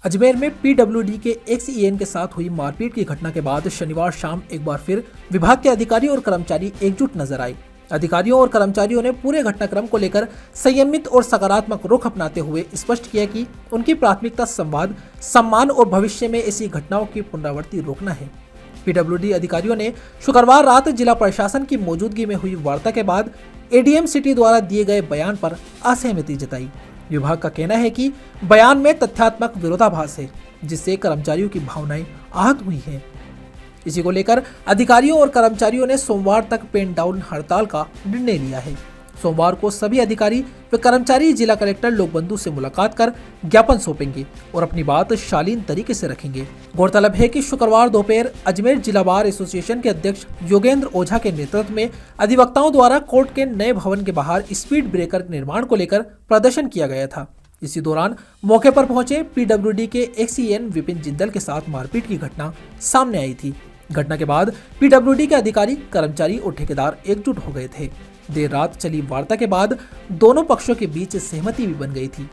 अजमेर में पीडब्ल्यूडी के एक्सईएन के साथ हुई मारपीट की घटना के बाद शनिवार शाम एक बार फिर विभाग के अधिकारी और कर्मचारी एकजुट नजर आए। अधिकारियों और कर्मचारियों ने पूरे घटनाक्रम को लेकर संयमित और सकारात्मक रुख अपनाते हुए स्पष्ट किया कि उनकी प्राथमिकता संवाद, सम्मान और भविष्य में ऐसी घटनाओं की पुनरावृत्ति रोकना है। पीडब्ल्यूडी अधिकारियों ने शुक्रवार रात जिला प्रशासन की मौजूदगी में हुई वार्ता के बाद एडीएम सिटी द्वारा दिए गए बयान पर असहमति जताई। विभाग का कहना है कि बयान में तथ्यात्मक विरोधाभास है, जिससे कर्मचारियों की भावनाएं आहत हुई हैं। इसी को लेकर अधिकारियों और कर्मचारियों ने सोमवार तक पेन डाउन हड़ताल का निर्णय लिया है। सोमवार को सभी अधिकारी व कर्मचारी जिला कलेक्टर लोकबंधु से मुलाकात कर ज्ञापन सौंपेंगे और अपनी बात शालीन तरीके से रखेंगे। गौरतलब है कि शुक्रवार दोपहर अजमेर जिला बार एसोसिएशन के अध्यक्ष योगेंद्र ओझा के नेतृत्व में अधिवक्ताओं द्वारा कोर्ट के नए भवन के बाहर स्पीड ब्रेकर निर्माण को लेकर प्रदर्शन किया गया था। इसी दौरान मौके पर पहुंचे पीडब्ल्यूडी के एक्सईएन विपिन जिंदल के साथ मारपीट की घटना सामने आई थी। घटना के बाद पीडब्ल्यूडी के अधिकारी, कर्मचारी और ठेकेदार एकजुट हो गए थे। देर रात चली वार्ता के बाद दोनों पक्षों के बीच सहमति भी बन गई थी।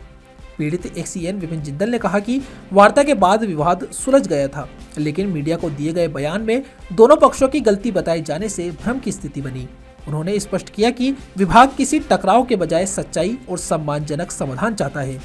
पीड़ित एक्सईएन विपिन जिंदल ने कहा कि वार्ता के बाद विवाद सुलझ गया था, लेकिन मीडिया को दिए गए बयान में दोनों पक्षों की गलती बताए जाने से भ्रम की स्थिति बनी। उन्होंने स्पष्ट किया कि विभाग किसी टकराव के बजाय सच्चाई और सम्मानजनक समाधान चाहता है।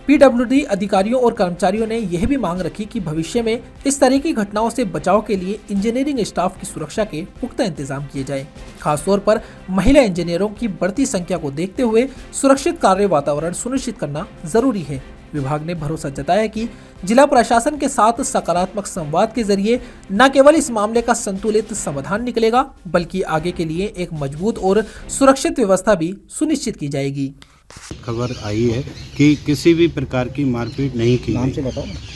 पीडब्ल्यूडी अधिकारियों और कर्मचारियों ने यह भी मांग रखी कि भविष्य में इस तरह की घटनाओं से बचाव के लिए इंजीनियरिंग स्टाफ की सुरक्षा के पुख्ता इंतजाम किए जाएं। खासतौर पर महिला इंजीनियरों की बढ़ती संख्या को देखते हुए सुरक्षित कार्य वातावरण सुनिश्चित करना जरूरी है। विभाग ने भरोसा जताया कि जिला प्रशासन के साथ सकारात्मक संवाद के जरिए न केवल इस मामले का संतुलित समाधान निकलेगा, बल्कि आगे के लिए एक मजबूत और सुरक्षित व्यवस्था भी सुनिश्चित की जाएगी। खबर आई है कि किसी भी प्रकार की मारपीट नहीं की गई।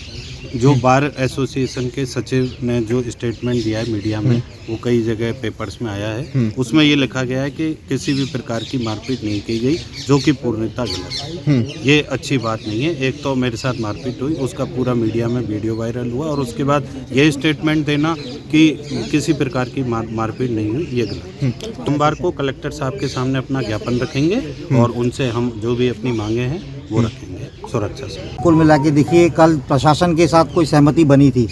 जो बार एसोसिएशन के सचिव ने जो स्टेटमेंट दिया है मीडिया में, वो कई जगह पेपर्स में आया है, उसमें ये लिखा गया है कि किसी भी प्रकार की मारपीट नहीं की गई, जो कि पूर्णतः गलत है। ये अच्छी बात नहीं है। एक तो मेरे साथ मारपीट हुई, उसका पूरा मीडिया में वीडियो वायरल हुआ, और उसके बाद ये स्टेटमेंट देना कि किसी प्रकार की मारपीट नहीं हुई, ये गलत। सोमवार को कलेक्टर साहब के सामने अपना ज्ञापन रखेंगे और उनसे हम जो भी अपनी मांगे हैं वो रखेंगे सुरक्षा से। कुल मिला के देखिए, कल प्रशासन के साथ कोई सहमति बनी थी।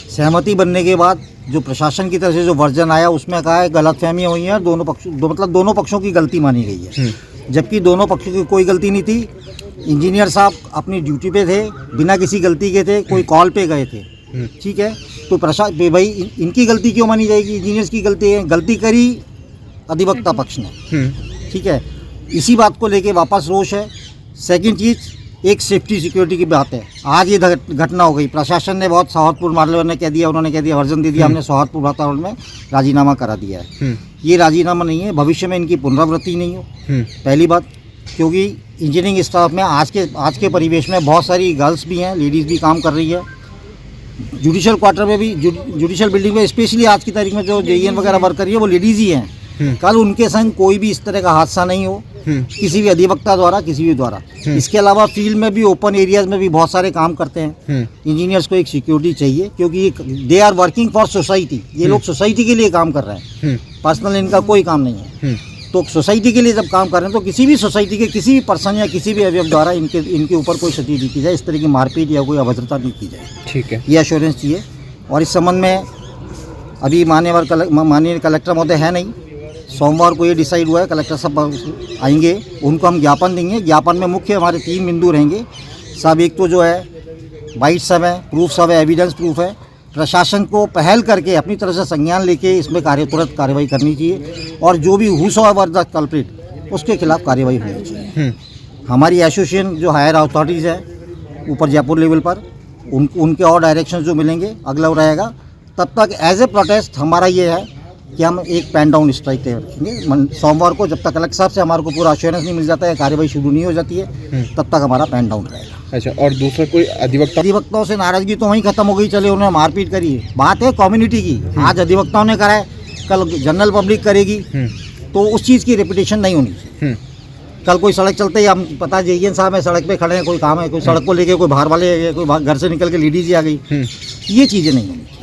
सहमति बनने के बाद जो प्रशासन की तरफ से जो वर्जन आया, उसमें कहा है गलतफहमियां हुई हैं, दोनों पक्षों की गलती मानी गई है, जबकि दोनों पक्षों की कोई गलती नहीं थी। इंजीनियर साहब अपनी ड्यूटी पे थे, बिना किसी गलती के थे, कोई कॉल पे गए थे, ठीक है। तो भाई इनकी गलती क्यों मानी जाएगी? इंजीनियर्स की गलती है, गलती करी अधिवक्ता पक्ष ने, ठीक है। इसी बात को लेके वापस रोष है। सेकंड चीज़, एक सेफ्टी सिक्योरिटी की बात है। आज ये घटना हो गई, प्रशासन ने बहुत सौहार्दपूर्ण मामले कह दिया, उन्होंने कह दिया, वर्जन दे दिया, हमने सौहार्दपूर्ण वातावरण में राजीनामा करा दिया है। ये राजीनामा नहीं है, भविष्य में इनकी पुनरावृत्ति नहीं हो, पहली बात। क्योंकि इंजीनियरिंग स्टाफ में आज के परिवेश में बहुत सारी गर्ल्स भी हैं, लेडीज़ भी काम कर रही है। जुडिशल क्वार्टर में भी, जुडिशल बिल्डिंग में स्पेशली आज की तारीख में जो जेईएन वगैरह वर्क कर रही है, वो लेडीज़ ही हैं। कल उनके संग कोई भी इस तरह का हादसा नहीं हो, किसी भी अधिवक्ता द्वारा, किसी भी द्वारा। इसके अलावा फील्ड में भी, ओपन एरियाज में भी बहुत सारे काम करते हैं। इंजीनियर्स को एक सिक्योरिटी चाहिए, क्योंकि they are working for society. ये लोग सोसाइटी के लिए काम कर रहे हैं, पर्सनल इनका कोई काम नहीं है। तो सोसाइटी के लिए जब काम कर रहे हैं, तो किसी भी सोसाइटी के किसी भी पर्सन या किसी भी अवयव द्वारा इनके ऊपर कोई क्षति नहीं की जाए, इस तरह की मारपीट या कोई अभद्रता नहीं की जाए, ठीक है। ये एश्योरेंस चाहिए। और इस संबंध में अभी माननीय कलेक्टर महोदय है नहीं, सोमवार को ये डिसाइड हुआ है, कलेक्टर साहब आएंगे, उनको हम ज्ञापन देंगे। ज्ञापन में मुख्य हमारे 3 बिंदु रहेंगे साहब। एक तो जो है बाइट सब है, प्रूफ सब है, एविडेंस प्रूफ है। प्रशासन को पहल करके अपनी तरफ से संज्ञान लेके इसमें तुरंत कार्रवाई करनी चाहिए, और जो भी हुसोएवर द कल्प्रिट, उसके खिलाफ कार्रवाई होनी चाहिए। हमारी एसोसिएशन जो हायर अथॉरिटीज़ है ऊपर जयपुर लेवल पर, उनके और डायरेक्शन जो मिलेंगे अगला रहेगा। तब तक एज ए प्रोटेस्ट हमारा ये है कि हम एक पेन डाउन स्ट्राइक रखेंगे सोमवार को, जब तक कलेक्टर साहब से हमारे को पूरा अश्योरेंस नहीं मिल जाता है, कार्रवाई शुरू नहीं हो जाती है, तब तक हमारा पेन डाउन रहेगा। अच्छा, और दूसरा कोई अधिवक्ताओं से नाराजगी तो वहीं खत्म हो गई, चले उन्होंने मारपीट करी, बात है कम्युनिटी की। आज अधिवक्ताओं ने करा है, कल जनरल पब्लिक करेगी, तो उस चीज़ की रेपुटेशन नहीं होनी चाहिए। कल कोई सड़क चलते ही हम पता जेईएन साहब है, सड़क पे खड़े हैं, कोई काम है, कोई सड़क को लेके कोई बाहर वाले, कोई घर से निकल के लेडीज आ गई, ये चीज़ें नहीं होनी।